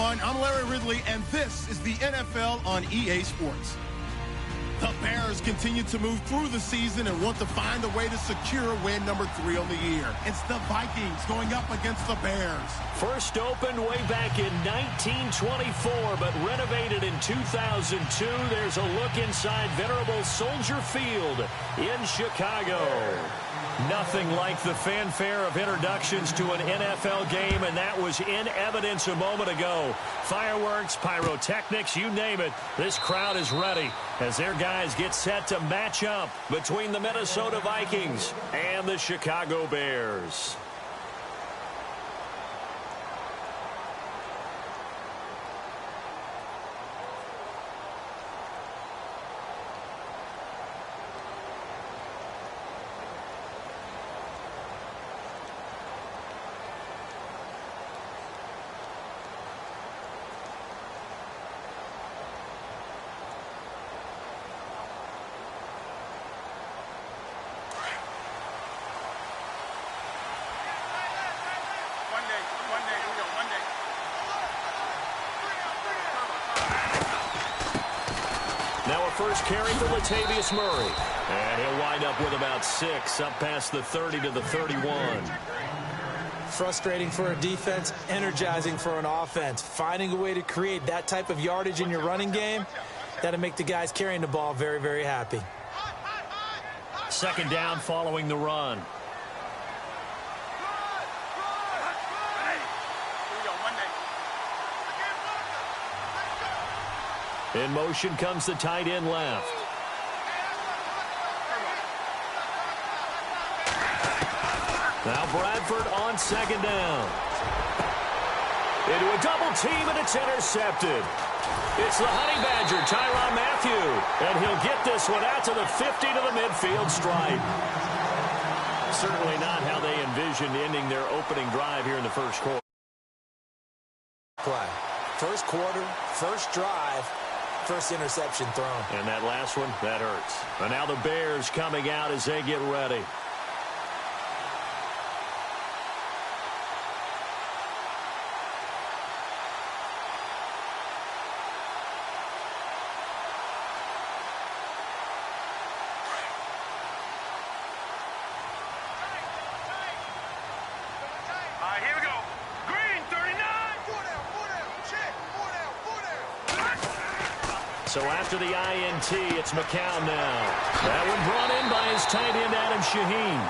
everyone. I'm Larry Ridley, and this is the NFL on EA Sports. The Bears continue to move through the season and want to find a way to secure win number 3 on the year. It's the Vikings going up against the Bears. First opened way back in 1924, but renovated in 2002. There's a look inside venerable Soldier Field in Chicago. Nothing like the fanfare of introductions to an NFL game, and that was in evidence a moment ago. Fireworks, pyrotechnics, you name it. This crowd is ready as their guys get set to match up between the Minnesota Vikings and the Chicago Bears. Now a first carry for Latavius Murray. And he'll wind up with about 6, up past the 30 to the 31. Frustrating for a defense, energizing for an offense. Finding a way to create that type of yardage in your running game, that'll make the guys carrying the ball very, very happy. Second down following the run. In motion comes the tight end left. Now Bradford on second down. Into a double team, and it's intercepted. It's the Honey Badger, Tyrann Mathieu, and he'll get this one out to the 50 to the midfield stripe. Certainly not how they envisioned ending their opening drive here in the first quarter. Play. First quarter, first drive. First interception thrown. And that last one, that hurts. And now the Bears coming out as they get ready. So after the INT, it's McCown now. That one brought in by his tight end, Adam Shaheen.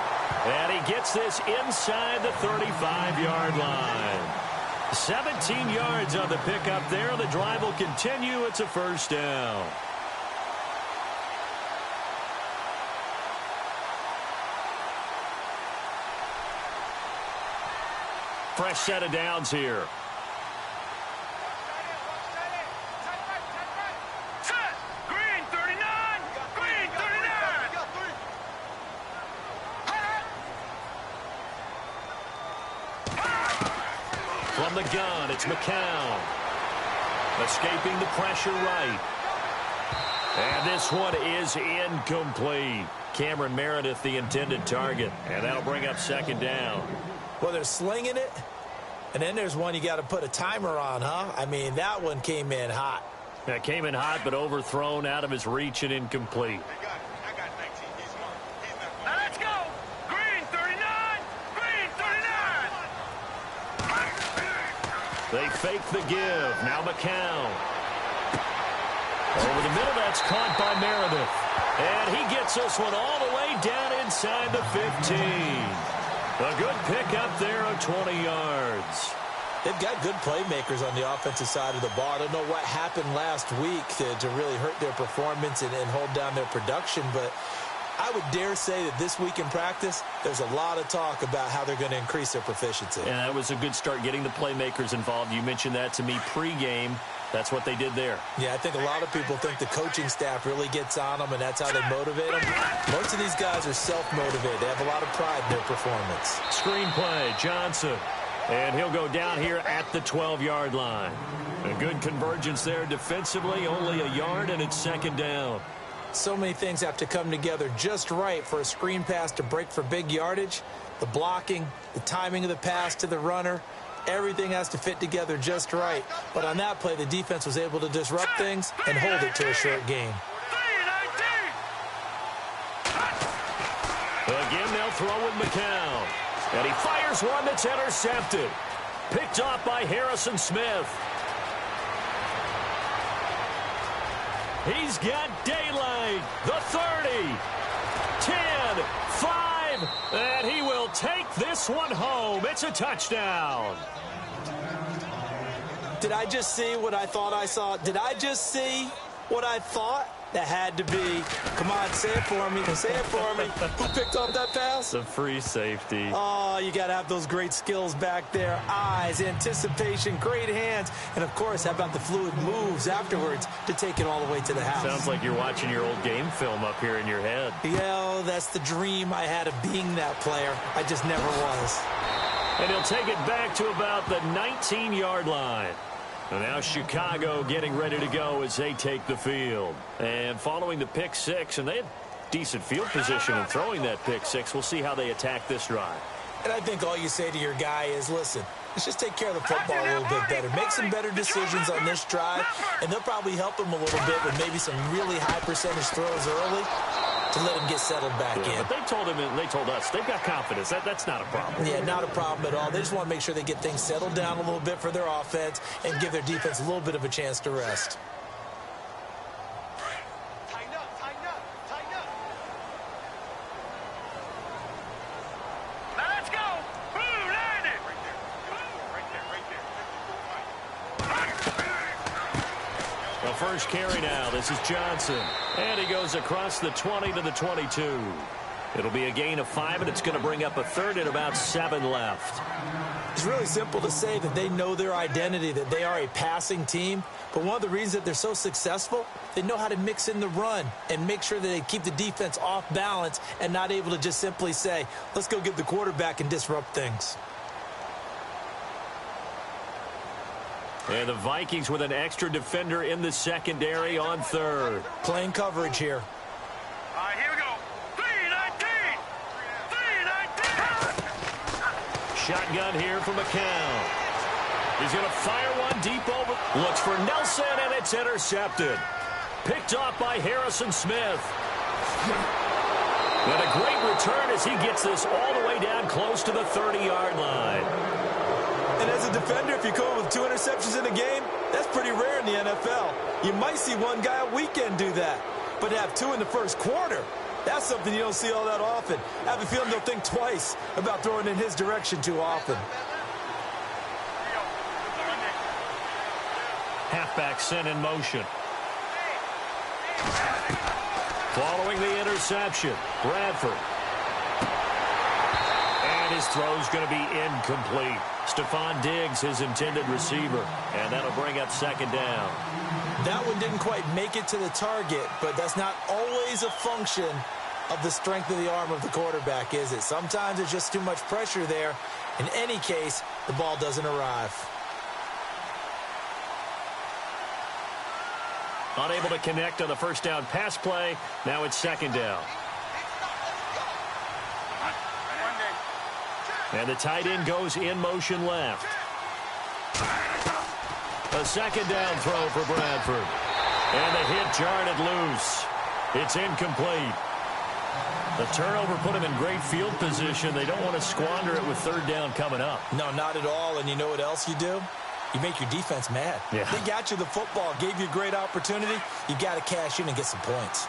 And he gets this inside the 35-yard line. 17 yards on the pickup there. The drive will continue. It's a first down. Fresh set of downs here. From the gun, it's McCown. Escaping the pressure right. And this one is incomplete. Cameron Meredith, the intended target. And that'll bring up second down. Well, they're slinging it. And then there's one you got to put a timer on, huh? I mean, that one came in hot. That came in hot, but overthrown, out of his reach and incomplete. They fake the give. Now McCown. Over the middle, that's caught by Meredith. And he gets this one all the way down inside the 15. A good pickup there of 20 yards. They've got good playmakers on the offensive side of the ball. I don't know what happened last week to really hurt their performance and hold down their production, but I would dare say that this week in practice, there's a lot of talk about how they're going to increase their proficiency. And that was a good start, getting the playmakers involved. You mentioned that to me pregame. That's what they did there. Yeah, I think a lot of people think the coaching staff really gets on them, and that's how they motivate them. Most of these guys are self-motivated. They have a lot of pride in their performance. Screen play, Johnson. And he'll go down here at the 12-yard line. A good convergence there defensively, only a yard, and it's second down. So many things have to come together just right for a screen pass to break for big yardage. The blocking, the timing of the pass to the runner, Everything has to fit together just right. But on that play, the defense was able to disrupt things and hold it to a short game. Again, they'll throw with McCown. And he fires one that's intercepted. Picked off by Harrison Smith. He's got daylight. The 30, 10, 5, and he will take this one home. It's a touchdown. Did I just see what I thought I saw? Did I just see what I thought? That had to be. Come on, say it for me. Say it for me. Who picked off that pass? The free safety. Oh, you got to have those great skills back there. Eyes, anticipation, great hands. And, of course, how about the fluid moves afterwards to take it all the way to the house? Sounds like you're watching your old game film up here in your head. Yeah, that's the dream I had of being that player. I just never was. And he'll take it back to about the 19-yard line. And now Chicago getting ready to go as they take the field. And following the pick six, and they had decent field position in throwing that pick six. We'll see how they attack this drive. And I think all you say to your guy is, listen, let's just take care of the football a little bit better. Make some better decisions on this drive, and they'll probably help him a little bit with maybe some really high percentage throws early to let him get settled back in. But they told him and they told us they've got confidence. That's not a problem. Yeah, not a problem at all. They just want to make sure they get things settled down a little bit for their offense and give their defense a little bit of a chance to rest. Tighten up, tighten up, tighten up. Now let's go. Boom, land it. Right there. The first carry now. This is Johnson. And he goes across the 20 to the 22. It'll be a gain of 5, and it's going to bring up a third and about 7 left. It's really simple to say that they know their identity, that they are a passing team. But one of the reasons that they're so successful, they know how to mix in the run and make sure that they keep the defense off balance and not able to just simply say, let's go get the quarterback and disrupt things. And the Vikings with an extra defender in the secondary on third. Playing coverage here. All right, here we go. 3-19. 3-19. Shotgun here for McCown. He's going to fire one deep over. Looks for Nelson, and it's intercepted. Picked off by Harrison Smith. And a great return as he gets this all the way down close to the 30-yard line. And as a defender, if you come up with 2 interceptions in a game, that's pretty rare in the NFL. You might see one guy a weekend do that. But to have 2 in the first quarter, that's something you don't see all that often. I have a feeling they'll think twice about throwing in his direction too often. Halfback sent in motion. Following the interception, Bradford. And his throw's going to be incomplete. Stephon Diggs, his intended receiver. And that'll bring up second down. That one didn't quite make it to the target, but that's not always a function of the strength of the arm of the quarterback, is it? Sometimes there's just too much pressure there. In any case, the ball doesn't arrive. Unable to connect on the first down pass play. Now it's second down. And the tight end goes in motion left. A second down throw for Bradford. And the hit jarred it loose. It's incomplete. The turnover put him in great field position. They don't want to squander it with third down coming up. No, not at all. And you know what else you do? You make your defense mad. Yeah. They got you the football, gave you a great opportunity. You got to cash in and get some points.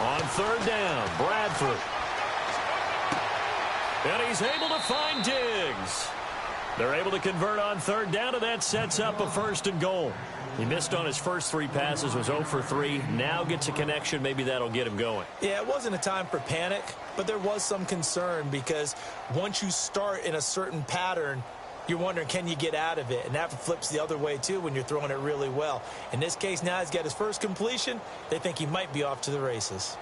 On third down, Bradford. And he's able to find Diggs. They're able to convert on third down, and that sets up a first and goal. He missed on his first 3 passes, was 0 for 3. Now gets a connection. Maybe that'll get him going. Yeah, it wasn't a time for panic, but there was some concern because once you start in a certain pattern, you're wondering, can you get out of it? And that flips the other way, too, when you're throwing it really well. In this case, now he's got his first completion. They think he might be off to the races.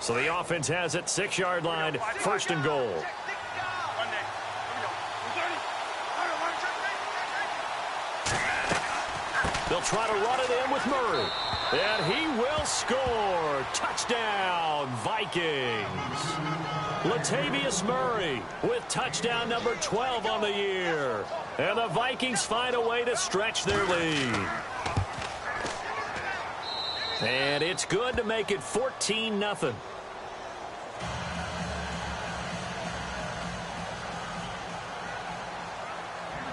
So the offense has it, 6-yard line, first and goal. They'll try to run it in with Murray. And he will score. Touchdown, Vikings. Latavius Murray with touchdown number 12 on the year. And the Vikings find a way to stretch their lead. And it's good to make it 14-0.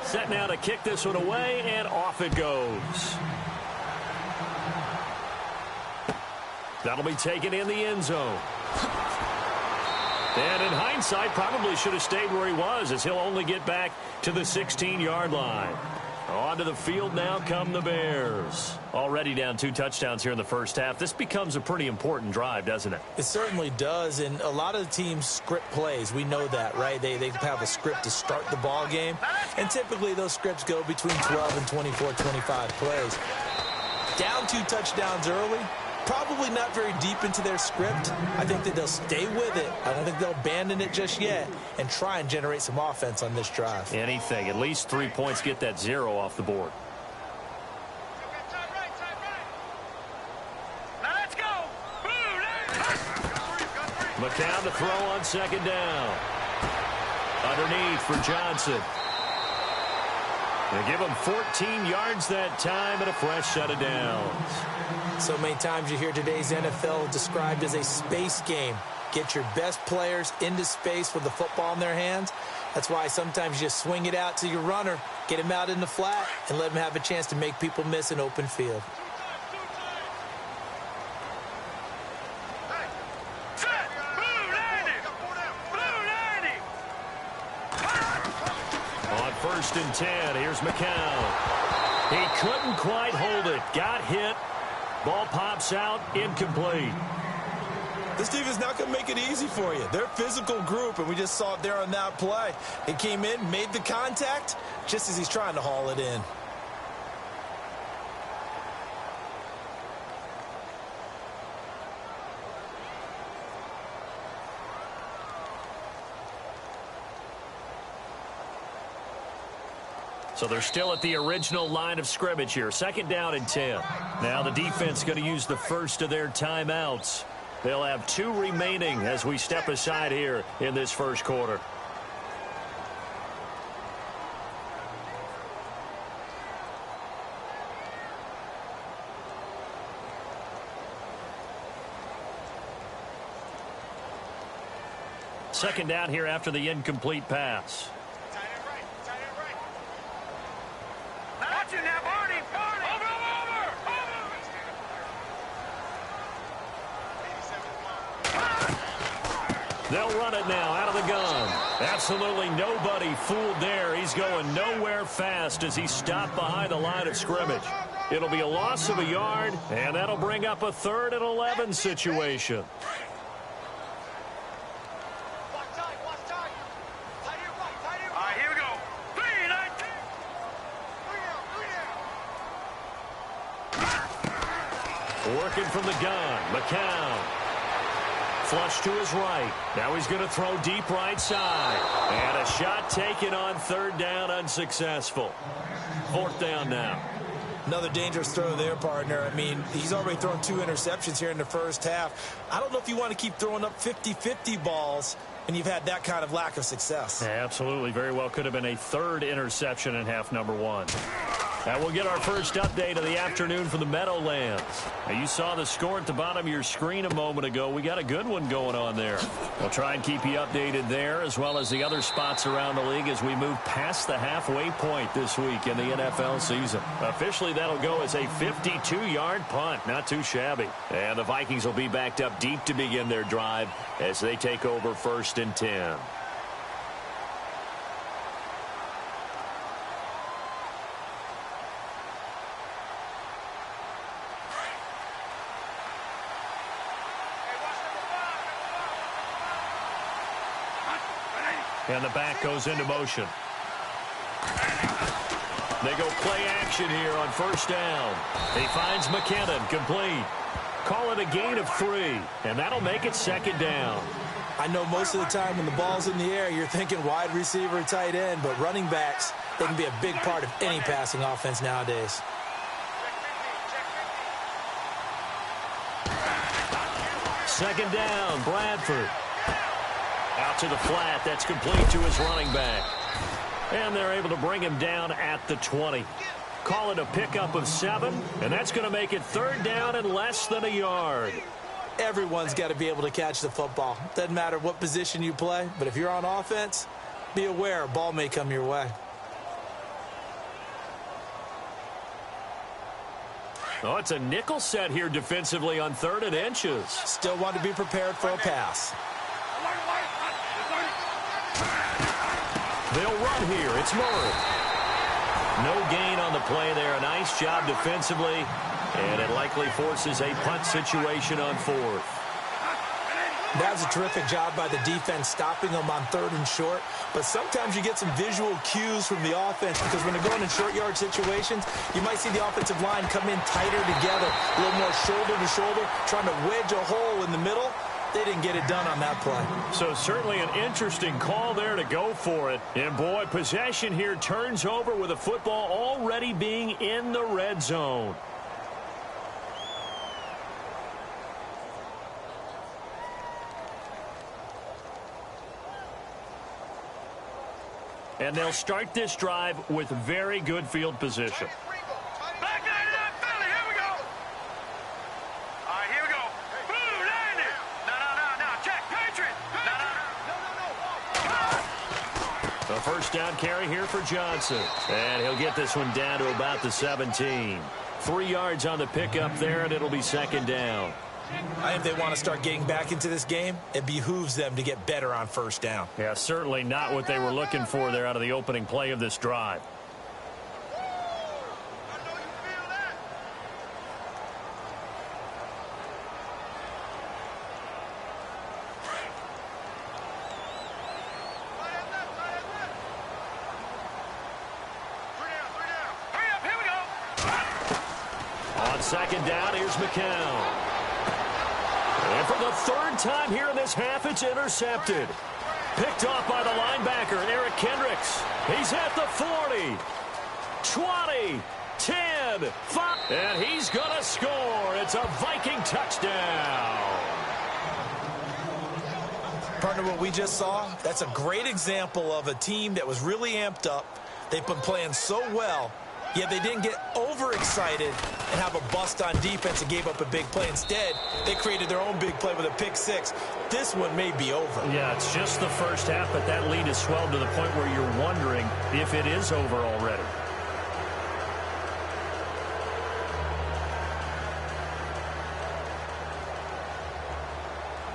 Set now to kick this one away, and off it goes. That'll be taken in the end zone. And in hindsight, probably should have stayed where he was, as he'll only get back to the 16-yard line. Onto the field now come the Bears. Already down 2 touchdowns here in the first half. This becomes a pretty important drive, doesn't it? It certainly does, and a lot of the teams script plays. We know that, right? They have a script to start the ball game, and typically those scripts go between 12 and 24, 25 plays. Down 2 touchdowns early, probably not very deep into their script. I think that they'll stay with it. I don't think they'll abandon it just yet and try and generate some offense on this drive. Anything. At least 3 points, get that 0 off the board. Now let's go. McCown to throw on second down. Underneath for Johnson. They give him 14 yards that time and a fresh set of downs. So many times you hear today's NFL described as a space game. Get your best players into space with the football in their hands. That's why sometimes you just swing it out to your runner, get him out in the flat, and let him have a chance to make people miss an open field. On 1st and 10, here's McCown. He couldn't quite hold it. Got hit. Ball pops out, incomplete. This defense is not going to make it easy for you. They're a physical group, and we just saw it there on that play. He came in, made the contact, just as he's trying to haul it in. So they're still at the original line of scrimmage here. 2nd down and 10. Now the defense going to use the first of their timeouts. They'll have 2 remaining as we step aside here in this first quarter. Second down here after the incomplete pass. Now, Barney. They'll run it now out of the gun. Absolutely nobody fooled there. He's going nowhere fast as he stopped behind the line of scrimmage. It'll be a loss of a yard, and that'll bring up a 3rd and 11 situation. Working from the gun, McCown. Flush to his right. Now he's going to throw deep right side. And a shot taken on 3rd down, unsuccessful. 4th down now. Another dangerous throw there, partner. I mean, he's already thrown 2 interceptions here in the first half. I don't know if you want to keep throwing up 50-50 balls and you've had that kind of lack of success. Absolutely. Very well could have been a 3rd interception in half number 1. Now we'll get our first update of the afternoon from the Meadowlands. Now you saw the score at the bottom of your screen a moment ago. We got a good one going on there. We'll try and keep you updated there as well as the other spots around the league as we move past the halfway point this week in the NFL season. Officially, that'll go as a 52-yard punt. Not too shabby. And the Vikings will be backed up deep to begin their drive as they take over 1st and 10. And the back goes into motion. They go play action here on 1st down. He finds McKinnon, complete. Call it a gain of 3, and that'll make it 2nd down. I know most of the time when the ball's in the air, you're thinking wide receiver, tight end, but running backs, they can be a big part of any passing offense nowadays. second down, Bradford. Out to the flat. That's complete to his running back. And they're able to bring him down at the 20. Call it a pickup of 7, and that's going to make it third down and less than a yard. Everyone's got to be able to catch the football. Doesn't matter what position you play, but if you're on offense, be aware a ball may come your way. Oh, it's a nickel set here defensively on 3rd and inches. Still want to be prepared for a pass. They'll run here. It's Murray. No gain on the play there. A nice job defensively, and it likely forces a punt situation on 4th. That was a terrific job by the defense stopping them on 3rd and short. But sometimes you get some visual cues from the offense because when they're going in short yard situations, you might see the offensive line come in tighter together, a little more shoulder to shoulder, trying to wedge a hole in the middle. They didn't get it done on that play. So certainly an interesting call there to go for it. And, boy, possession here turns over with a football already being in the red zone. And they'll start this drive with very good field position. A first down carry here for Johnson. And he'll get this one down to about the 17. 3 yards on the pickup there, and it'll be second down. I think they want to start getting back into this game. It behooves them to get better on first down. Yeah, certainly not what they were looking for there out of the opening play of this drive. On second down, here's McCown. And for the 3rd time here in this half, it's intercepted. Picked off by the linebacker, Eric Kendricks. He's at the 40, 20, 10, 5, and he's going to score. It's a Viking touchdown. Partner, what we just saw, that's a great example of a team that was really amped up. They've been playing so well, yet they didn't get overexcited and have a bust on defense and gave up a big play. Instead, they created their own big play with a pick 6. This one may be over. Yeah, it's just the first half, but that lead has swelled to the point where you're wondering if it is over already.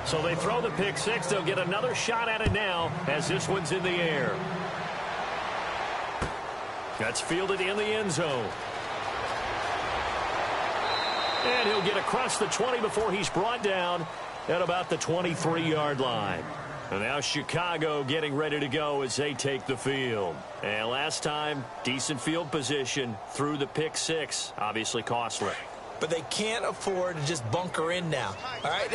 So they throw the pick 6. They'll get another shot at it now as this one's in the air. That's fielded in the end zone. And he'll get across the 20 before he's brought down at about the 23-yard line. And now Chicago getting ready to go as they take the field. And last time, decent field position through the pick 6. Obviously costly. But they can't afford to just bunker in now. All right,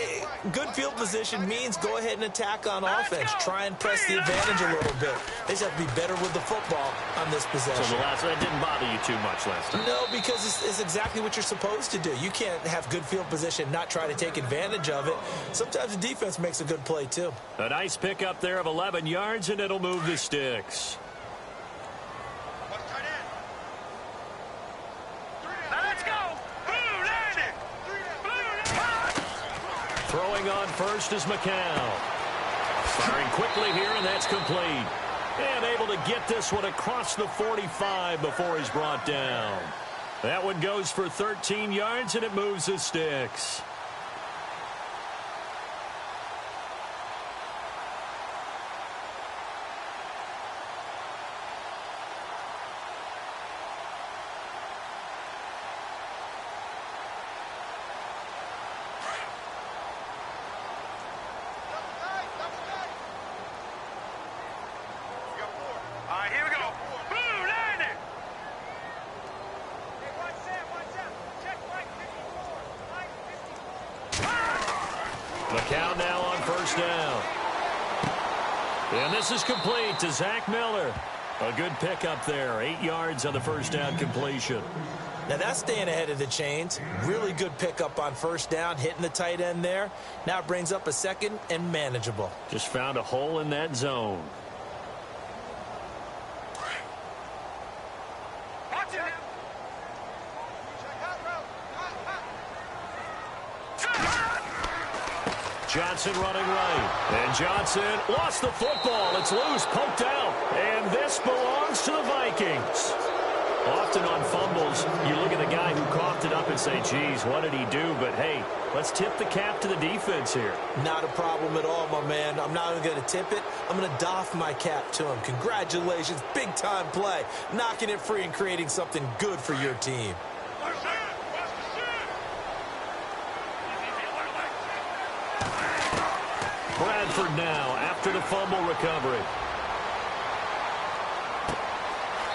good field position means go ahead and attack on offense. Try and press the advantage a little bit. They just have to be better with the football on this possession. So that didn't bother you too much last time? No, because it's exactly what you're supposed to do. You can't have good field position, not try to take advantage of it. Sometimes the defense makes a good play, too. A nice pickup there of 11 yards, and it'll move the sticks. Throwing on first is McCown. Firing quickly here, and that's complete. And able to get this one across the 45 before he's brought down. That one goes for 13 yards, and it moves the sticks. McCown now on first down. And this is complete to Zach Miller. A good pickup there. 8 yards on the first down completion. Now that's staying ahead of the chains. Really good pickup on first down, hitting the tight end there. Now it brings up a second and manageable. Just found a hole in that zone. Johnson running right. And Johnson lost the football. It's loose, poked out. And this belongs to the Vikings. Often on fumbles, you look at the guy who coughed it up and say, geez, what did he do? But, hey, let's tip the cap to the defense here. Not a problem at all, my man. I'm not even going to tip it. I'm going to doff my cap to him. Congratulations. Big-time play. Knocking it free and creating something good for your team. Bradford now after the fumble recovery.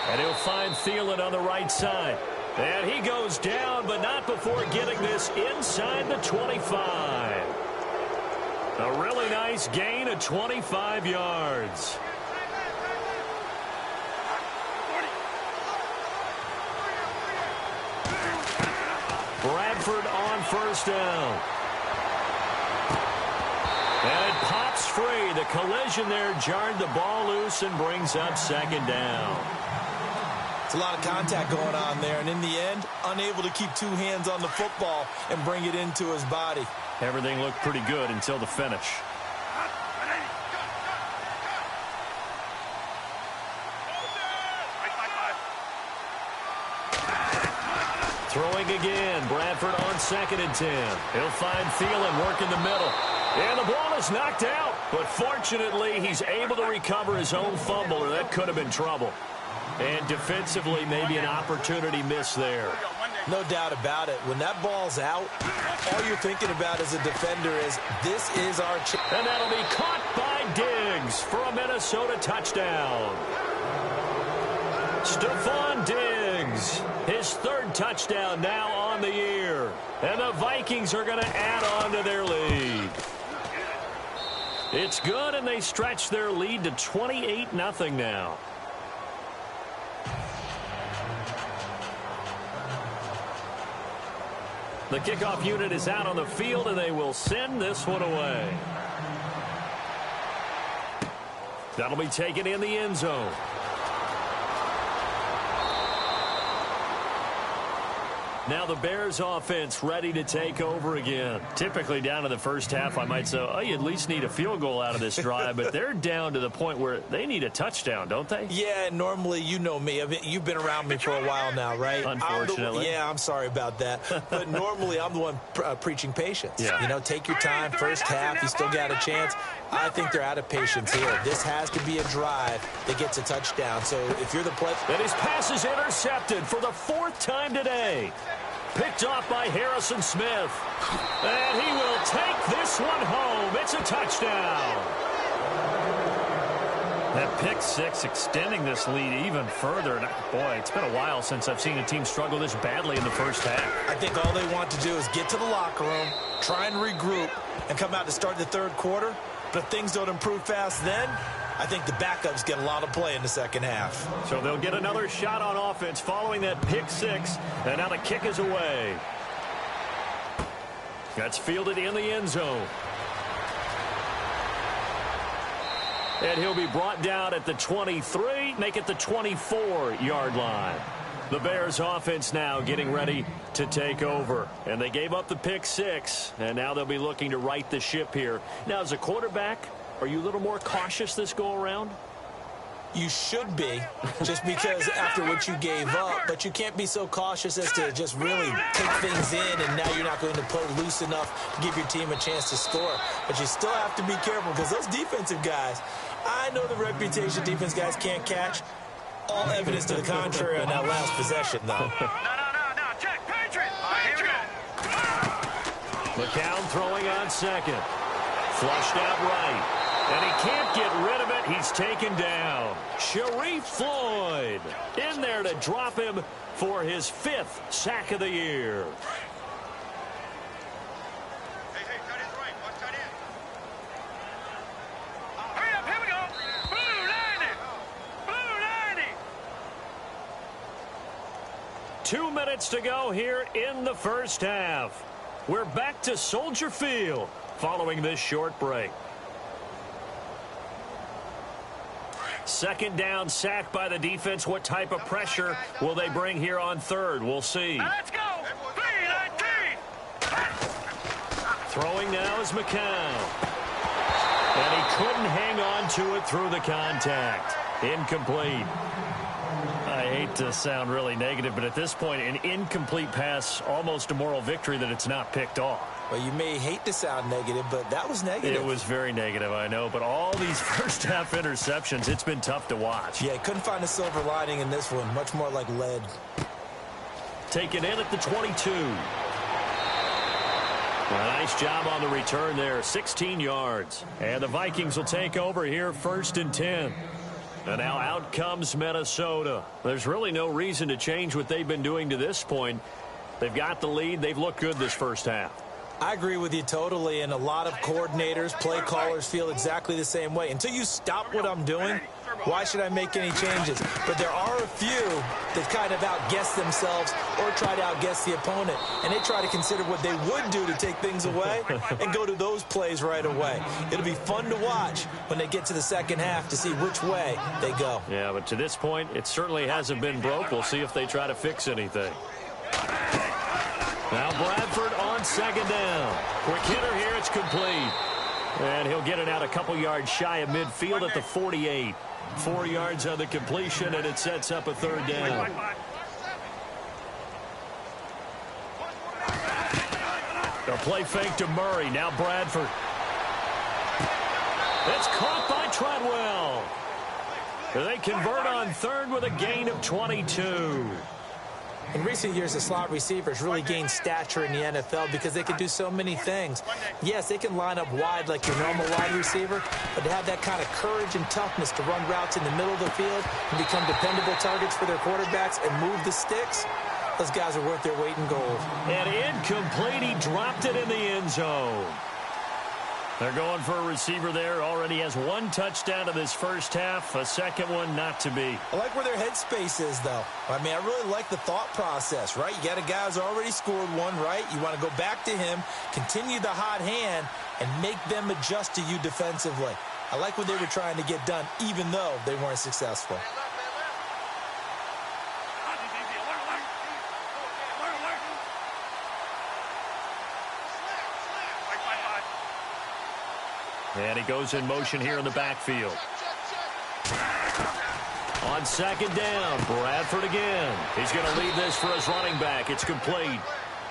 And he'll find Thielen on the right side. And he goes down, but not before getting this inside the 25. A really nice gain of 25 yards. Bradford on first down. And it pops free. The collision there jarred the ball loose and brings up second down. It's a lot of contact going on there, and in the end, unable to keep two hands on the football and bring it into his body. Everything looked pretty good until the finish. Throwing again. Bradford on second and 10. He'll find Thielen working the middle. And the ball is knocked out. But fortunately, he's able to recover his own fumble, or that could have been trouble. And defensively, maybe an opportunity miss there. No doubt about it. When that ball's out, all you're thinking about as a defender is, this is our chance. And that'll be caught by Diggs for a Minnesota touchdown. Stephon Diggs, his third touchdown now on the year. And the Vikings are going to add on to their lead. It's good, and they stretch their lead to 28-0 now. The kickoff unit is out on the field, and they will send this one away. That'll be taken in the end zone. Now the Bears offense ready to take over again. Typically down to the first half, I might say, oh, you at least need a field goal out of this drive, but they're down to the point where they need a touchdown, don't they? Yeah, normally, you know me. You've been around me for a while now, right? Unfortunately. I'm sorry about that. But normally, I'm the one preaching patience. Yeah. You know, take your time. First half, you still got a chance. I think they're out of patience here. This has to be a drive that gets a touchdown. So if you're the player... And his pass is intercepted for the fourth time today. Picked off by Harrison Smith. And he will take this one home. It's a touchdown. That pick six extending this lead even further. And boy, it's been a while since I've seen a team struggle this badly in the first half. I think all they want to do is get to the locker room, try and regroup, and come out to start the third quarter. But if things don't improve fast then, I think the backups get a lot of play in the second half. So they'll get another shot on offense following that pick six. And now the kick is away. That's fielded in the end zone. And he'll be brought down at the 23, make it the 24-yard line. The Bears offense now getting ready to take over. And they gave up the pick six, and now they'll be looking to right the ship here. Now, as a quarterback, are you a little more cautious this go-around? You should be, just because after what you gave up, but you can't be so cautious as to just really take things in, and now you're not going to play loose enough to give your team a chance to score. But you still have to be careful, because those defensive guys, I know the reputation defense guys can't catch. All evidence to the contrary on that last possession, though. No. Check. Patriot. Here we go. McCown throwing on second. Flushed out right. And he can't get rid of it. He's taken down. Sharif Floyd in there to drop him for his 5th sack of the year. Hey, tight end's right. Watch tight end. Hurry up, here we go. Blue 90. 2 minutes to go here in the first half. We're back to Soldier Field following this short break. Second down, sack by the defense. What type of pressure will they bring here on third? We'll see. Now let's go. 3-19. Throwing now is McCown. And he couldn't hang on to it through the contact. Incomplete. I hate to sound really negative, but at this point, an incomplete pass, almost a moral victory that it's not picked off. Well, you may hate to sound negative, but that was negative. It was very negative, I know, but all these first-half interceptions, it's been tough to watch. Yeah, couldn't find a silver lining in this one. Much more like lead. Taken in at the 22. A nice job on the return there, 16 yards. And the Vikings will take over here, 1st and 10. And now out comes Minnesota. There's really no reason to change what they've been doing to this point. They've got the lead. They've looked good this first half. I agree with you totally, and a lot of coordinators, play callers feel exactly the same way. Until you stop what I'm doing, why should I make any changes? But there are a few that kind of outguess themselves or try to outguess the opponent, and they try to consider what they would do to take things away and go to those plays right away. It'll be fun to watch when they get to the second half to see which way they go. Yeah, but to this point, it certainly hasn't been broke. We'll see if they try to fix anything. Now Bradford on second down. Quick hitter here, it's complete. And he'll get it out a couple yards shy of midfield at the 48. 4 yards on the completion, and it sets up a third down. A play fake to Murray. Now Bradford. It's caught by Treadwell. They convert on third with a gain of 22. In recent years, the slot receivers really gained stature in the NFL because they can do so many things. Yes, they can line up wide like your normal wide receiver, but to have that kind of courage and toughness to run routes in the middle of the field and become dependable targets for their quarterbacks and move the sticks, those guys are worth their weight in gold. And incomplete, he dropped it in the end zone. They're going for a receiver there. Already has 1 touchdown in this first half. A second one not to be. I like where their headspace is, though. I mean, I really like the thought process, right? You got a guy who's already scored one, right? You want to go back to him, continue the hot hand, and make them adjust to you defensively. I like what they were trying to get done, even though they weren't successful. And he goes in motion here in the backfield. On second down, Bradford again. He's going to lead this for his running back. It's complete.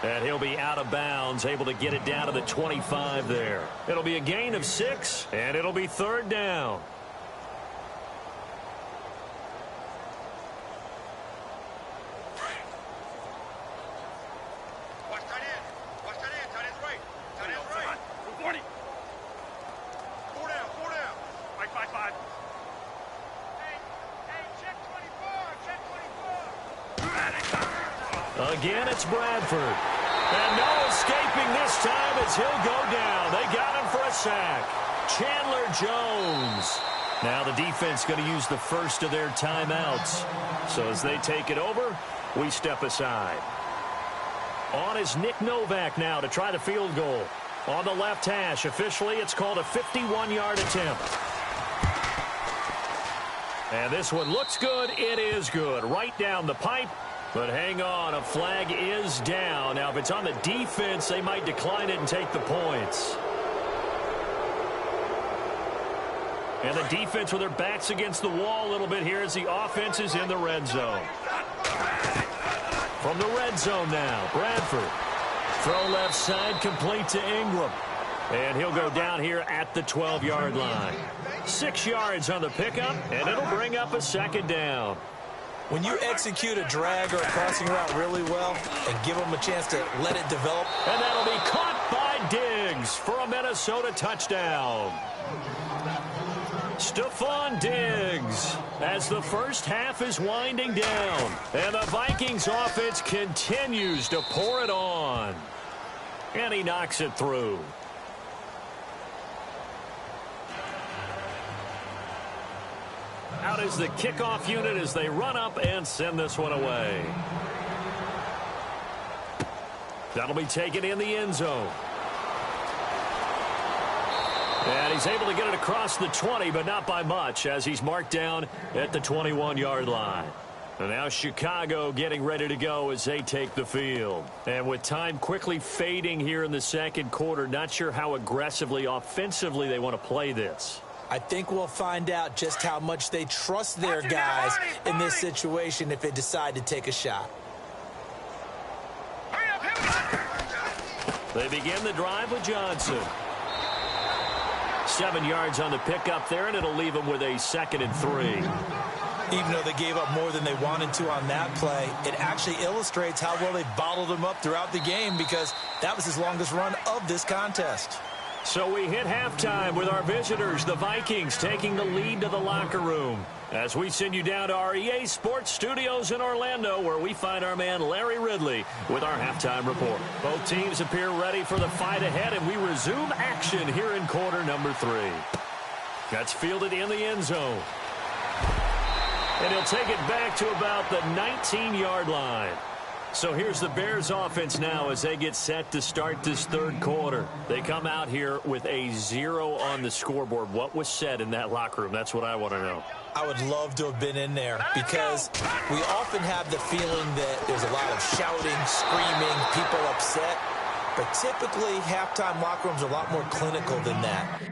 And he'll be out of bounds, able to get it down to the 25 there. It'll be a gain of 6, and it'll be third down. Again, it's Bradford. And no escaping this time as he'll go down. They got him for a sack. Chandler Jones. Now the defense going to use the first of their timeouts. So as they take it over, we step aside. On is Nick Novak now to try the field goal. On the left hash, officially it's called a 51-yard attempt. And this one looks good. It is good. Right down the pipe. But hang on, a flag is down. Now, if it's on the defense, they might decline it and take the points. And the defense with their backs against the wall a little bit here as the offense is in the red zone. From the red zone now, Bradford. Throw left side, complete to Ingram. And he'll go down here at the 12-yard line. 6 yards on the pickup, and it'll bring up a second down. When you execute a drag or a crossing route really well and give them a chance to let it develop. And that'll be caught by Diggs for a Minnesota touchdown. Stephon Diggs as the first half is winding down. And the Vikings offense continues to pour it on. And he knocks it through. Out is the kickoff unit as they run up and send this one away. That'll be taken in the end zone. And he's able to get it across the 20, but not by much, as he's marked down at the 21-yard line. And now Chicago getting ready to go as they take the field. And with time quickly fading here in the second quarter, not sure how aggressively, offensively they want to play this. I think we'll find out just how much they trust their guys in this situation if they decide to take a shot. They begin the drive with Johnson. 7 yards on the pickup there, and it'll leave them with a 2nd and 3. Even though they gave up more than they wanted to on that play, it actually illustrates how well they bottled them up throughout the game, because that was his longest run of this contest. So we hit halftime with our visitors, the Vikings, taking the lead to the locker room. As we send you down to our EA Sports Studios in Orlando, where we find our man Larry Ridley with our halftime report. Both teams appear ready for the fight ahead, and we resume action here in quarter number 3. That's fielded in the end zone. And he'll take it back to about the 19-yard line. So here's the Bears offense now as they get set to start this third quarter. They come out here with a 0 on the scoreboard. What was said in that locker room? That's what I want to know. I would love to have been in there, because we often have the feeling that there's a lot of shouting, screaming, people upset. But typically, halftime locker rooms are a lot more clinical than that.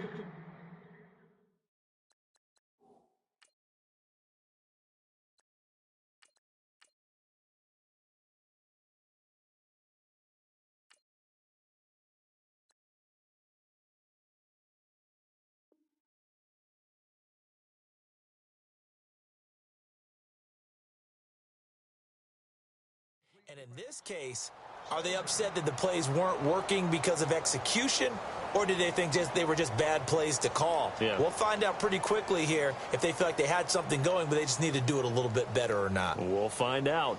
And in this case, are they upset that the plays weren't working because of execution, or did they think they were just bad plays to call? Yeah. We'll find out pretty quickly here if they feel like they had something going, but they just need to do it a little bit better or not. We'll find out.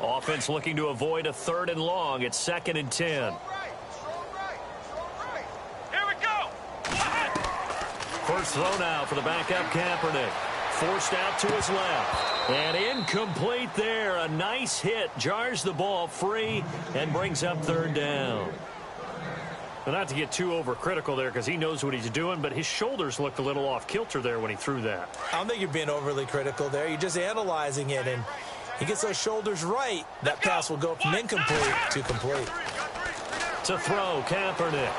Offense looking to avoid a 3rd and long. It's 2nd and 10. Here we go. First throw now for the backup Kaepernick. Forced out to his left. And incomplete there. A nice hit. Jars the ball free and brings up 3rd down. Well, not to get too overcritical there, because he knows what he's doing, but his shoulders looked a little off kilter there when he threw that. I don't think you're being overly critical there. You're just analyzing it, and he gets those shoulders right. That pass will go from incomplete to complete. To throw, Kaepernick.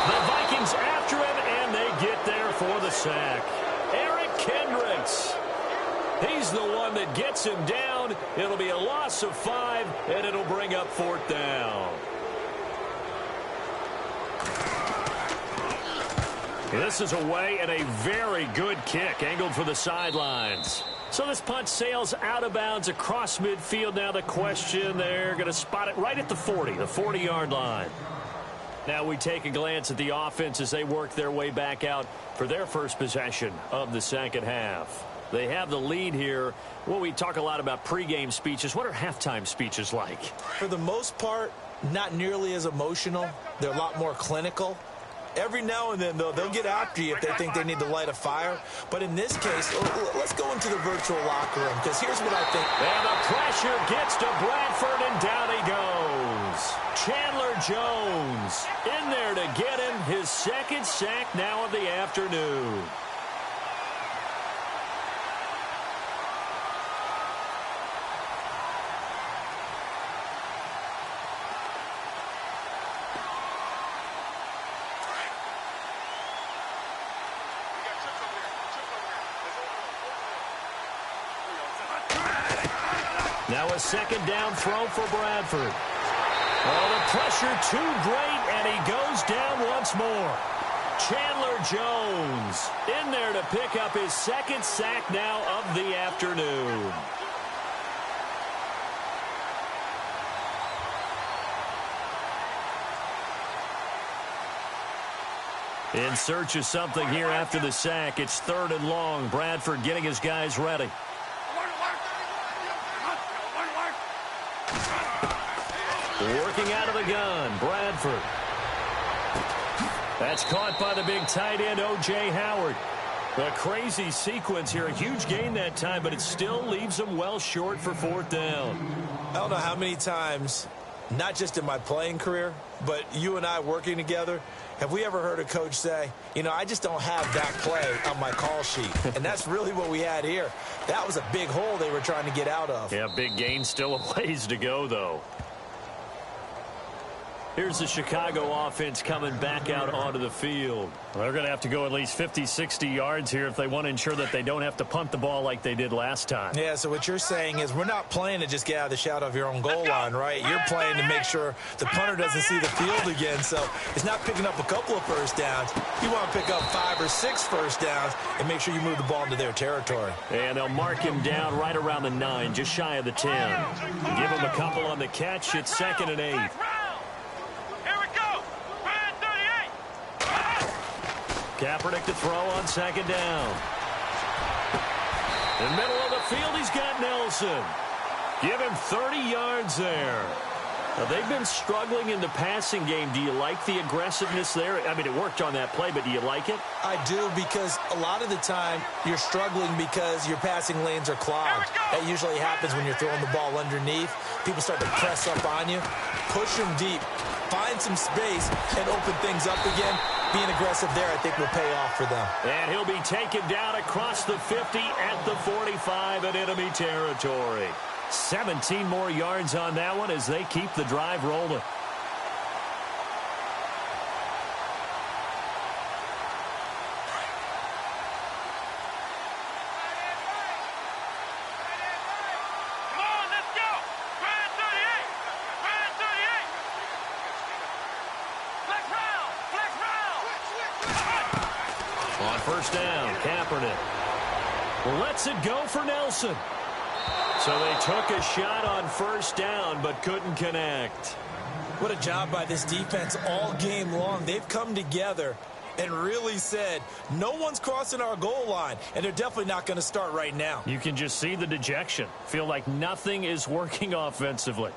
The Vikings after him, and they get there for the sack. Eric Kendricks. He's the one that gets him down. It'll be a loss of 5, and it'll bring up 4th down. This is away, and a very good kick angled for the sidelines. So this punt sails out of bounds across midfield. Now the question, they're going to spot it right at the 40, the 40-yard line. Now we take a glance at the offense as they work their way back out for their first possession of the second half. They have the lead here. Well, we talk a lot about pregame speeches. What are halftime speeches like? For the most part, not nearly as emotional. They're a lot more clinical. Every now and then, though, they'll get after you if they think they need to light a fire. But in this case, let's go into the virtual locker room, because here's what I think. And the pressure gets to Bradford, and down he goes. Chandler Jones in there to get him his 2nd sack now of the afternoon. Now a 2nd down throw for Bradford. Oh, the pressure too great, and he goes down once more. Chandler Jones in there to pick up his 2nd sack now of the afternoon. In search of something here after the sack. It's 3rd and long. Bradford getting his guys ready. Working out of the gun, Bradford. That's caught by the big tight end, O.J. Howard. A crazy sequence here. A huge gain that time, but it still leaves them well short for 4th down. I don't know how many times, not just in my playing career, but you and I working together, have we ever heard a coach say, you know, I just don't have that play on my call sheet. And that's really what we had here. That was a big hole they were trying to get out of. Yeah, big gain, still a ways to go, though. Here's the Chicago offense coming back out onto the field. Well, they're going to have to go at least 50, 60 yards here if they want to ensure that they don't have to punt the ball like they did last time. Yeah, so what you're saying is we're not playing to just get out of the shadow of your own goal line, right? You're playing to make sure the punter doesn't see the field again. So it's not picking up a couple of first downs. You want to pick up 5 or 6 first downs and make sure you move the ball into their territory. And they'll mark him down right around the 9, just shy of the 10. Give him a couple on the catch. It's 2nd and 8. Kaepernick to throw on 2nd down. In the middle of the field, he's got Nelson. Give him 30 yards there. Now, they've been struggling in the passing game. Do you like the aggressiveness there? I mean, it worked on that play, but do you like it? I do, because a lot of the time you're struggling because your passing lanes are clogged. That usually happens when you're throwing the ball underneath. People start to press up on you. Push them deep. Find some space and open things up again. Being aggressive there, I think, will pay off for them. And he'll be taken down across the 50 at the 45 in enemy territory. 17 more yards on that one as they keep the drive rolling. On 1st down, Kaepernick lets it go for Nelson. So they took a shot on 1st down, but couldn't connect. What a job by this defense all game long. They've come together and really said, no one's crossing our goal line, and they're definitely not going to start right now. You can just see the dejection. Feel like nothing is working offensively.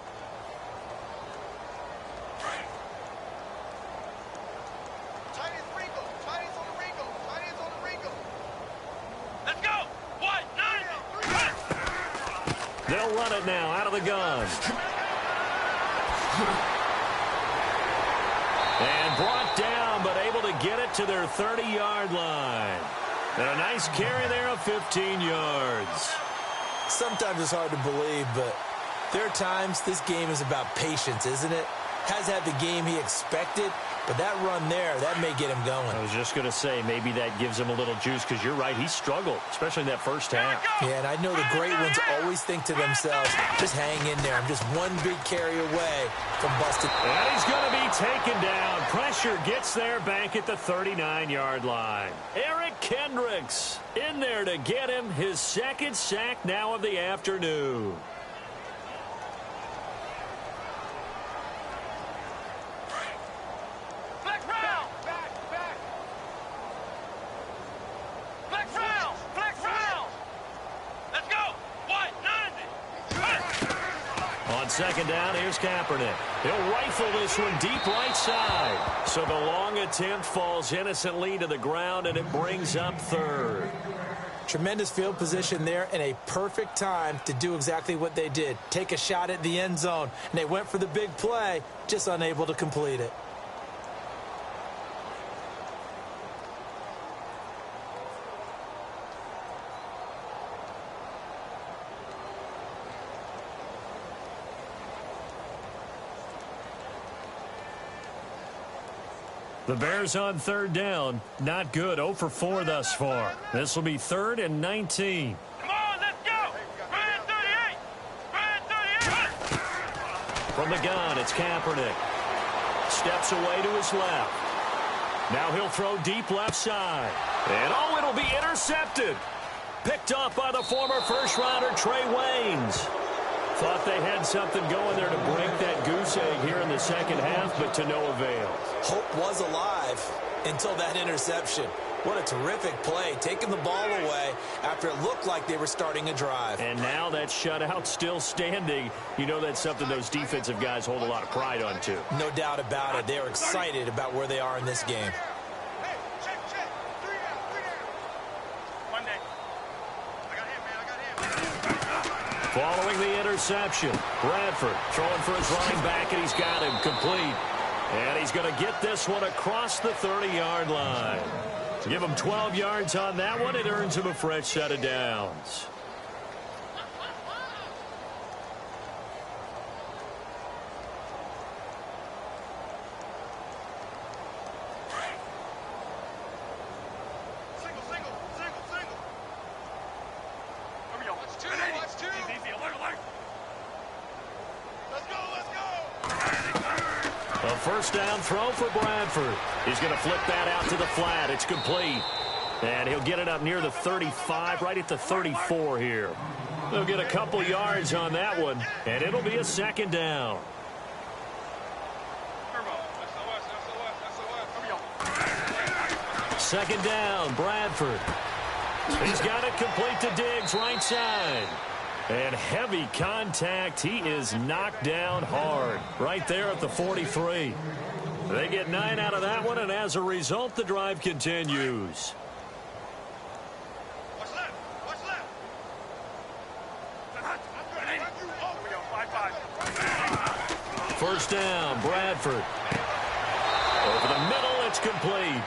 They'll run it now out of the gun. And brought down, but able to get it to their 30-yard line. And a nice carry there of 15 yards. Sometimes it's hard to believe, but there are times this game is about patience, isn't it? Has had the game he expected, but that run there, that may get him going. I was just going to say, maybe that gives him a little juice, because you're right, he struggled, especially in that first half. Yeah, and I know the great ones always think to themselves, just hang in there. I'm just one big carry away from busted. And he's going to be taken down. Pressure gets there back at the 39-yard line. Eric Kendricks in there to get him his 2nd sack now of the afternoon. On 2nd down, here's Kaepernick. He'll rifle this one deep right side. So the long attempt falls innocently to the ground, and it brings up 3rd. Tremendous field position there and a perfect time to do exactly what they did. Take a shot at the end zone. And they went for the big play, just unable to complete it. The Bears on 3rd down. Not good. 0 for 4 thus far. This will be 3rd and 19. Come on, let's go. Ryan 38. Ryan 38. From the gun, it's Kaepernick. Steps away to his left. Now he'll throw deep left side. And oh, it'll be intercepted. Picked off by the former first-rounder Trey Waynes. Thought they had something going there to break that goose egg here in the 2nd half, but to no avail. Hope was alive until that interception. What a terrific play, taking the ball away after it looked like they were starting a drive. And now that shutout still standing. You know that's something those defensive guys hold a lot of pride on, too. No doubt about it. They're excited about where they are in this game. Following the interception, Bradford throwing for his running back, and he's got him complete. And he's going to get this one across the 30-yard line. Give him 12 yards on that one. It earns him a fresh set of downs. A first down throw for Bradford. He's going to flip that out to the flat. It's complete. And he'll get it up near the 35, right at the 34 here. They'll get a couple yards on that one, and it'll be a second down. Second down, Bradford. He's got it complete to Diggs, right side. And heavy contact. He is knocked down hard right there at the 43. They get 9 out of that one, and as a result, the drive continues. First down, Bradford. Over the middle, it's complete.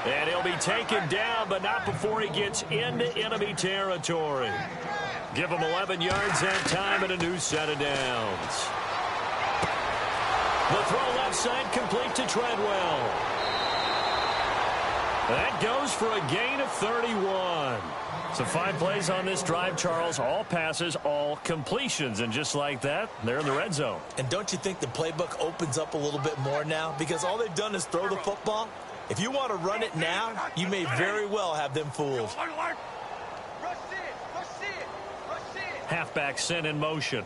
And he'll be taken down, but not before he gets into enemy territory. Give him 11 yards that time and a new set of downs. The throw left side complete to Treadwell. That goes for a gain of 31. So 5 plays on this drive, Charles. All passes, all completions. And just like that, they're in the red zone. And don't you think the playbook opens up a little bit more now? Because all they've done is throw the football. If you want to run it now, you may very well have them fooled. Halfback sent in motion.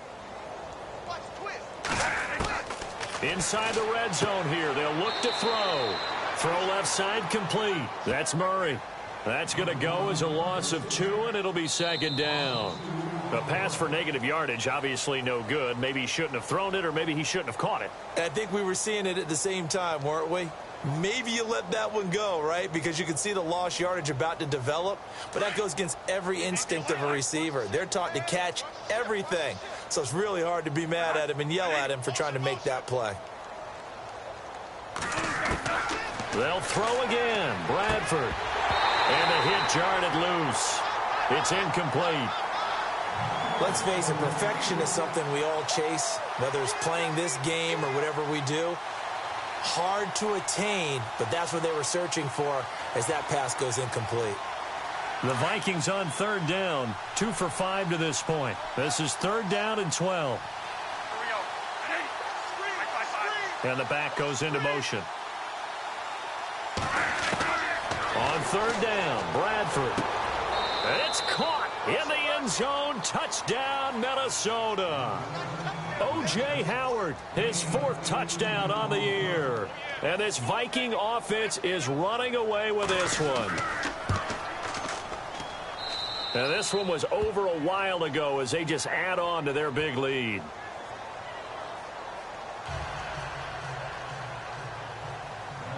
Inside the red zone here. They'll look to throw. Throw left side complete. That's Murray. That's going to go as a loss of 2, and it'll be second down. A pass for negative yardage, obviously no good. Maybe he shouldn't have thrown it, or maybe he shouldn't have caught it. I think we were seeing it at the same time, weren't we? Maybe you let that one go, right? Because you can see the lost yardage about to develop. But that goes against every instinct of a receiver. They're taught to catch everything. So it's really hard to be mad at him and yell at him for trying to make that play. They'll throw again. Bradford. And the hit jarred it loose. It's incomplete. Let's face it, perfection is something we all chase, whether it's playing this game or whatever we do. Hard to attain, but that's what they were searching for as that pass goes incomplete. The Vikings on third down, 2 for 5 to this point. This is third down and 12. And the back goes into motion. On third down, Bradford. And it's caught in the end zone. Touchdown, Minnesota. O.J. Howard, his 4th touchdown on the year. And this Viking offense is running away with this one. And this one was over a while ago as they just add on to their big lead.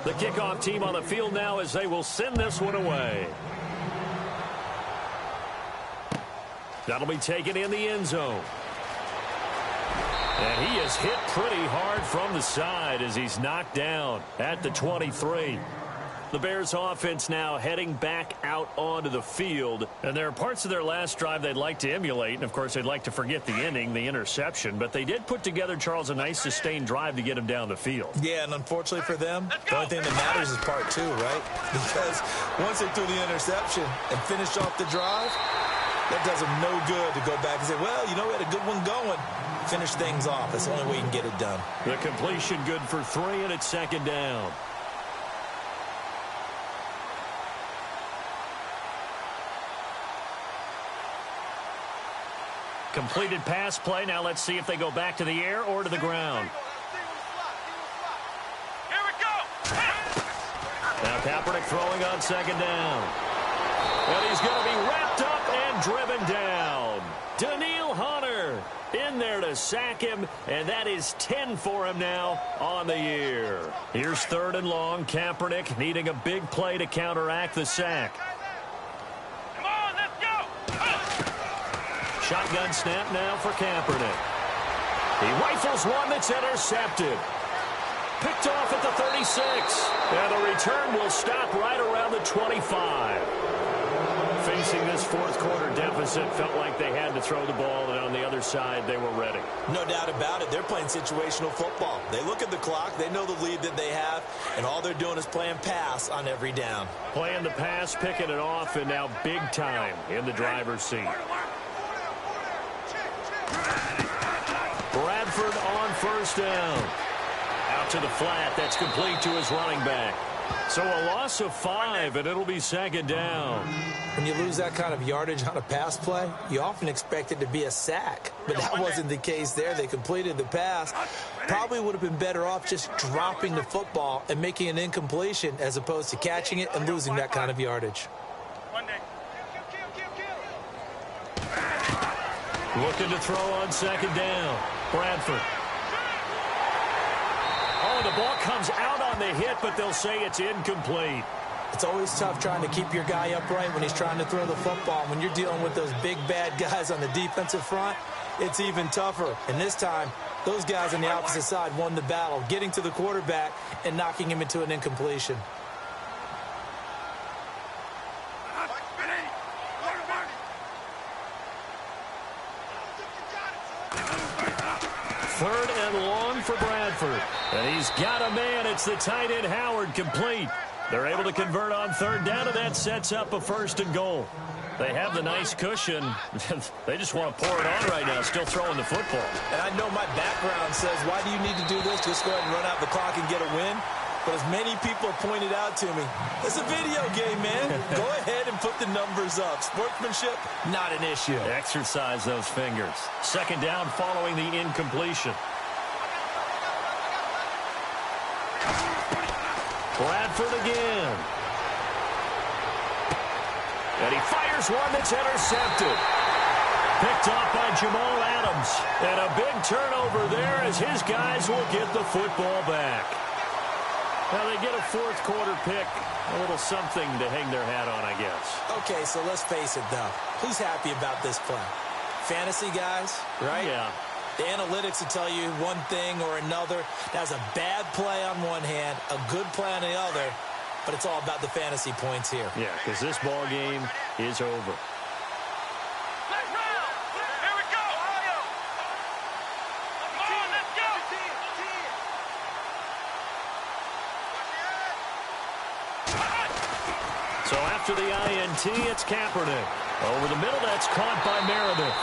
The kickoff team on the field now as they will send this one away. That'll be taken in the end zone. And he is hit pretty hard from the side as he's knocked down at the 23. The Bears offense now heading back out onto the field. And there are parts of their last drive they'd like to emulate. And, of course, they'd like to forget the inning, the interception. But they did put together, Charles, a nice sustained drive to get him down the field. Yeah, and unfortunately for them, the only thing that matters is part 2, right? Because once they threw the interception and finished off the drive, that does them no good to go back and say, well, you know, we had a good one going. Finish things off. That's the only way you can get it done. The completion good for 3, and it's second down. Completed pass play. Now let's see if they go back to the air or to the ground. Here we go. Now Kaepernick throwing on second down. And he's going to be wrapped up and driven down. Daniil Hunter in there to sack him, and that is 10 for him now on the year. Here's third and long. Kaepernick needing a big play to counteract the sack. Come on, let's go. Shotgun snap now for Kaepernick. He rifles one that's intercepted. Picked off at the 36. And the return will stop right around the 25. Facing this fourth quarter deficit, felt like they had to throw the ball, and on the other side, they were ready. No doubt about it. They're playing situational football. They look at the clock, they know the lead that they have, and all they're doing is playing pass on every down. Playing the pass, picking it off, and now big time in the driver's seat. Bradford on first down. Out to the flat. That's complete to his running back. So a loss of 5, and it'll be second down. When you lose that kind of yardage on a pass play, you often expect it to be a sack. But that wasn't the case there. They completed the pass. Probably would have been better off just dropping the football and making an incompletion as opposed to catching it and losing that kind of yardage. Looking to throw on second down. Bradford. Oh, the ball comes out on the hit, but they'll say it's incomplete. It's always tough trying to keep your guy upright when he's trying to throw the football. When you're dealing with those big, bad guys on the defensive front, it's even tougher. And this time, those guys on the opposite side won the battle, getting to the quarterback and knocking him into an incompletion. Third and long for Bradford. And he's got a man. It's the tight end Howard, complete. They're able to convert on third down, and that sets up a first and goal. They have the nice cushion. They just want to pour it on right now, still throwing the football. And I know my background says, why do you need to do this? Just go ahead and run out the clock and get a win. But as many people pointed out to me, it's a video game, man. Go ahead and put the numbers up. Sportsmanship, not an issue. Exercise those fingers. Second down following the incompletion. Bradford again. And he fires one that's intercepted. Picked off by Jamal Adams. And a big turnover there as his guys will get the football back. Now they get a fourth quarter pick. A little something to hang their hat on, I guess. Okay, so let's face it, though. Who's happy about this play? Fantasy guys, right? Yeah. The analytics will tell you one thing or another. That's a bad play on one hand, a good play on the other, but it's all about the fantasy points here. Yeah, because this ball game is over. So after the INT, it's Kaepernick. Over the middle, that's caught by Meredith.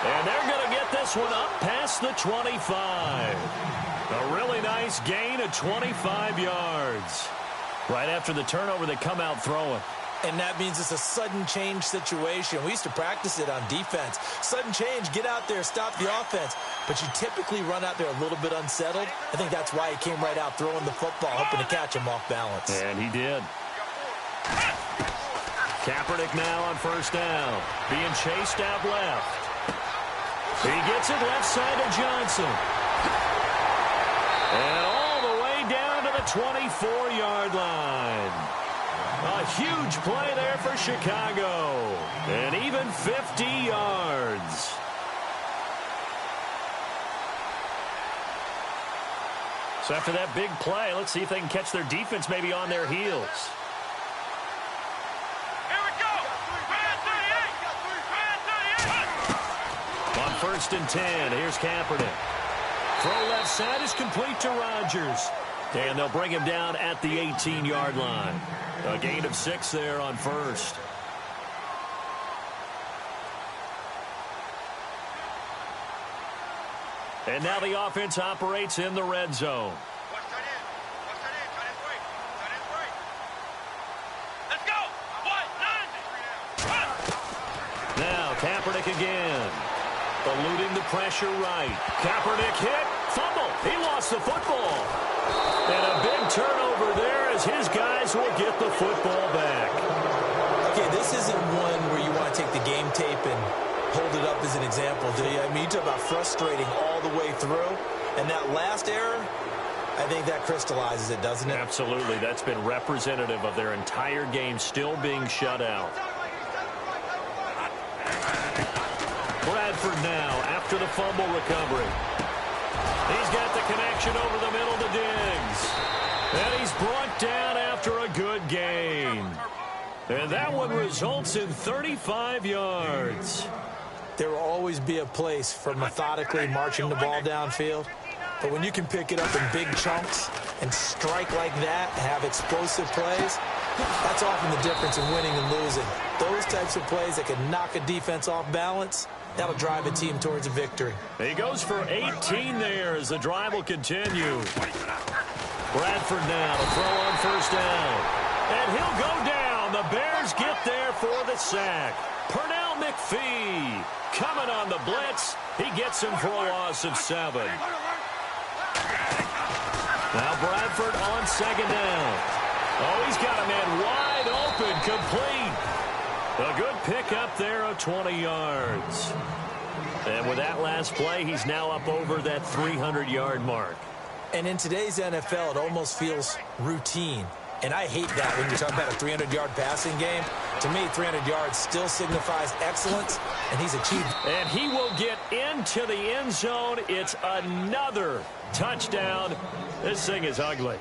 And they're going to get this one up past the 25. A really nice gain of 25 yards. Right after the turnover, they come out throwing. And that means it's a sudden change situation. We used to practice it on defense. Sudden change, get out there, stop the offense. But you typically run out there a little bit unsettled. I think that's why he came right out throwing the football, hoping to catch him off balance. And he did. Kaepernick now on first down. Being chased out left. He gets it left side to Johnson. And all the way down to the 24-yard line. A huge play there for Chicago. And even 50 yards. So after that big play, let's see if they can catch their defense maybe on their heels. On first and 10, here's Kaepernick. Throw left side is complete to Rodgers. And they'll bring him down at the 18-yard line. A gain of 6 there on first. And now the offense operates in the red zone. Now Kaepernick again. Eluding the pressure right. Kaepernick hit. Fumble. He lost the football. And a big turnover there as his guys will get the football back. Okay, this isn't one where you want to take the game tape and hold it up as an example, do you? I mean, you talk about frustrating all the way through. And that last error, I think that crystallizes it, doesn't it? Absolutely. That's been representative of their entire game still being shut out. Bradford now after the fumble recovery. He's got the connection over the middle to Diggs. And he's brought down after a good gain. And that one results in 35 yards. There will always be a place for methodically marching the ball downfield. But when you can pick it up in big chunks and strike like that, have explosive plays, that's often the difference in winning and losing. Those types of plays that can knock a defense off balance, that'll drive a team towards a victory. He goes for 18 there as the drive will continue. Bradford now to throw on first down. And he'll go down. The Bears get there for the sack. Pernell McPhee coming on the blitz. He gets him for a loss of 7. Now Bradford on second down. Oh, he's got a man wide open, complete. A good pickup there of 20 yards. And with that last play, he's now up over that 300-yard mark. And in today's NFL, it almost feels routine. And I hate that when you're talking about a 300-yard passing game. To me, 300 yards still signifies excellence, and he's achieved. And he will get into the end zone. It's another touchdown. This thing is ugly.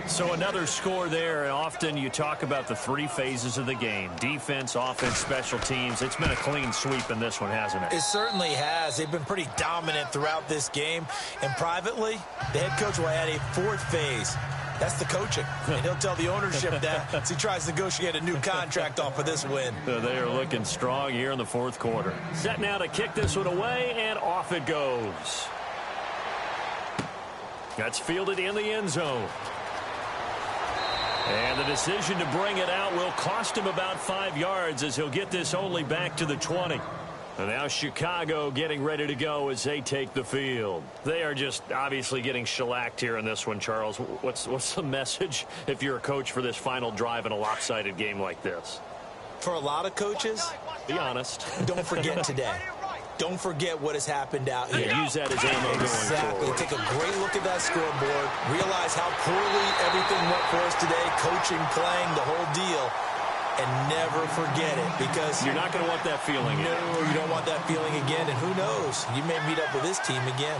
So another score there, and often you talk about the 3 phases of the game. Defense, offense, special teams. It's been a clean sweep in this one, hasn't it? It certainly has. They've been pretty dominant throughout this game. And privately, the head coach will add a 4th phase. That's the coaching. And he'll tell the ownership that as he tries to negotiate a new contract off of this win. They are looking strong here in the 4th quarter. Set now to kick this one away, and off it goes. That's fielded in the end zone. And the decision to bring it out will cost him about 5 yards as he'll get this only back to the 20. And now Chicago getting ready to go as they take the field. They are just obviously getting shellacked here in this one, Charles. What's the message if you're a coach for this final drive in a lopsided game like this? For a lot of coaches, be honest. Don't forget today. Don't forget what has happened out here. Yeah, use that as ammo going forward. Take a great look at that scoreboard. Realize how poorly everything went for us today. Coaching, playing, the whole deal. And never forget it, because you're not going to want that feeling again. No, you don't want that feeling again. And who knows? You may meet up with this team again.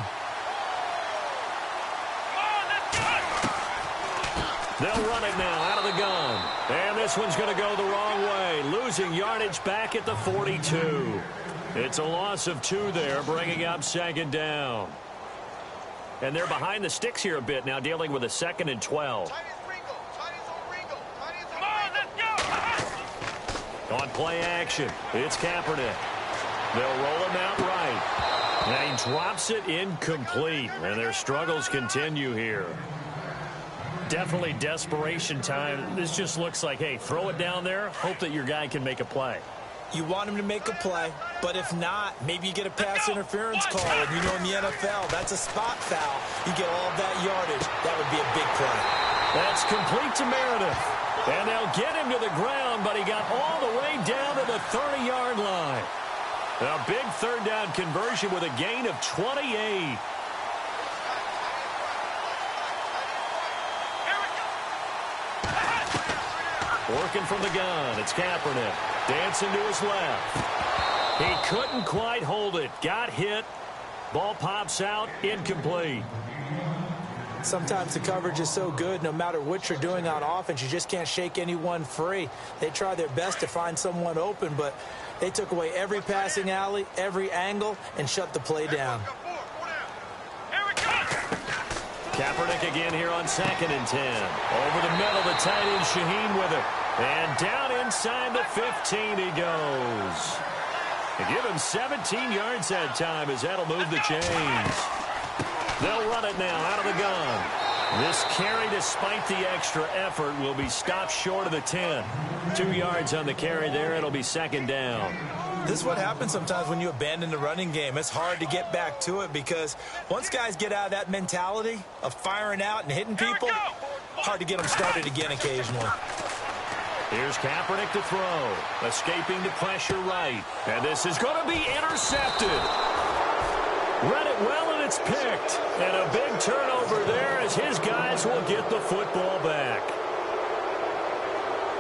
They'll run it now out of the gun. And this one's going to go the wrong way. Losing yardage back at the 42. It's a loss of 2 there, bringing up second down. And they're behind the sticks here a bit now, dealing with a 2nd and 12. On play action, it's Kaepernick. They'll roll him out right. Now he drops it incomplete, and their struggles continue here. Definitely desperation time. This just looks like, hey, throw it down there, hope that your guy can make a play. You want him to make a play, but if not, maybe you get a pass interference call. And you know in the NFL, that's a spot foul. You get all of that yardage. That would be a big play. That's complete to Meredith. And they'll get him to the ground, but he got all the way down to the 30-yard line. A big 3rd down conversion with a gain of 28. Working from the gun, it's Kaepernick. Dancing to his left. He couldn't quite hold it. Got hit. Ball pops out, incomplete. Sometimes the coverage is so good, no matter what you're doing on offense, you just can't shake anyone free. They try their best to find someone open, but they took away every passing alley, every angle, and shut the play down. Kaepernick again here on 2nd and 10. Over the middle, the tight end Shaheen with it. And down inside the 15 he goes. They give him 17 yards that time as that'll move the chains. They'll run it now out of the gun. This carry, despite the extra effort, will be stopped short of the 10. 2 yards on the carry there. It'll be 2nd down. This is what happens sometimes when you abandon the running game. It's hard to get back to it because once guys get out of that mentality of firing out and hitting people, hard to get them started again occasionally. Here's Kaepernick to throw. Escaping the pressure right. And this is going to be intercepted. Read it well, and it's picked. And a big turnover there as his guys will get the football back.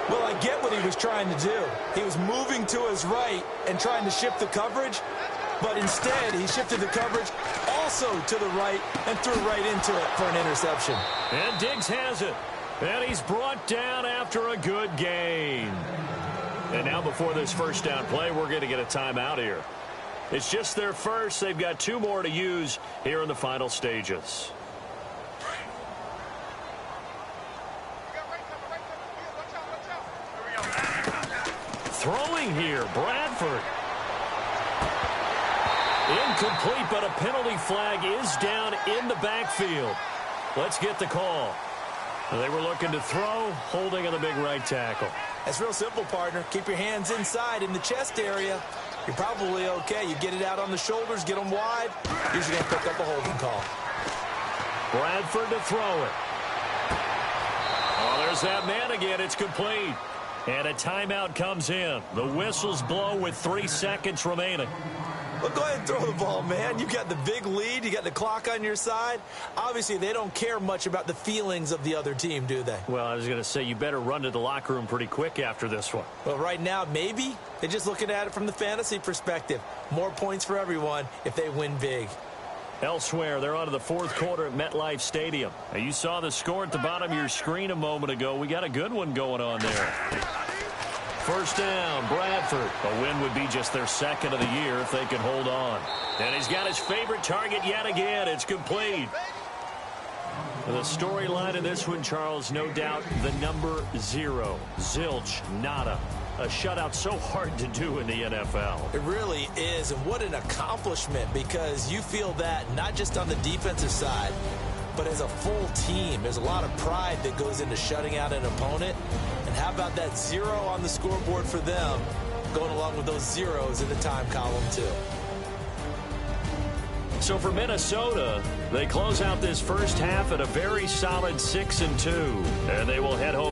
Well, I get what he was trying to do. He was moving to his right and trying to shift the coverage, But instead, he shifted the coverage also to the right and threw right into it for an interception. And Diggs has it. And he's brought down after a good gain. And now before this first down play, we're going to get a timeout here. It's just their first. They've got 2 more to use here in the final stages. Throwing here, Bradford. Incomplete, but a penalty flag is down in the backfield. Let's get the call. They were looking to throw, holding on the big right tackle. That's real simple, partner. Keep your hands inside in the chest area. You're probably okay. You get it out on the shoulders, get them wide. Usually going to pick up a holding call. Bradford to throw it. Oh, there's that man again. It's complete. And a timeout comes in. The whistles blow with 3 seconds remaining. Well, go ahead and throw the ball, man. You got the big lead. You got the clock on your side. Obviously, they don't care much about the feelings of the other team, do they? Well, I was going to say, you better run to the locker room pretty quick after this one. Well, right now, maybe. They're just looking at it from the fantasy perspective. More points for everyone if they win big. Elsewhere, they're on to the 4th quarter at MetLife Stadium. Now, you saw the score at the bottom of your screen a moment ago. We got a good one going on there. First down, Bradford. A win would be just their 2nd of the year if they can hold on. And he's got his favorite target yet again. It's complete. The storyline in this one, Charles, no doubt the number 0. Zilch, nada. A shutout so hard to do in the NFL. It really is, and what an accomplishment, because you feel that not just on the defensive side, but as a full team. There's a lot of pride that goes into shutting out an opponent. And how about that 0 on the scoreboard for them, going along with those zeros in the time column, too. So for Minnesota, they close out this first half at a very solid 6-2. And they will head home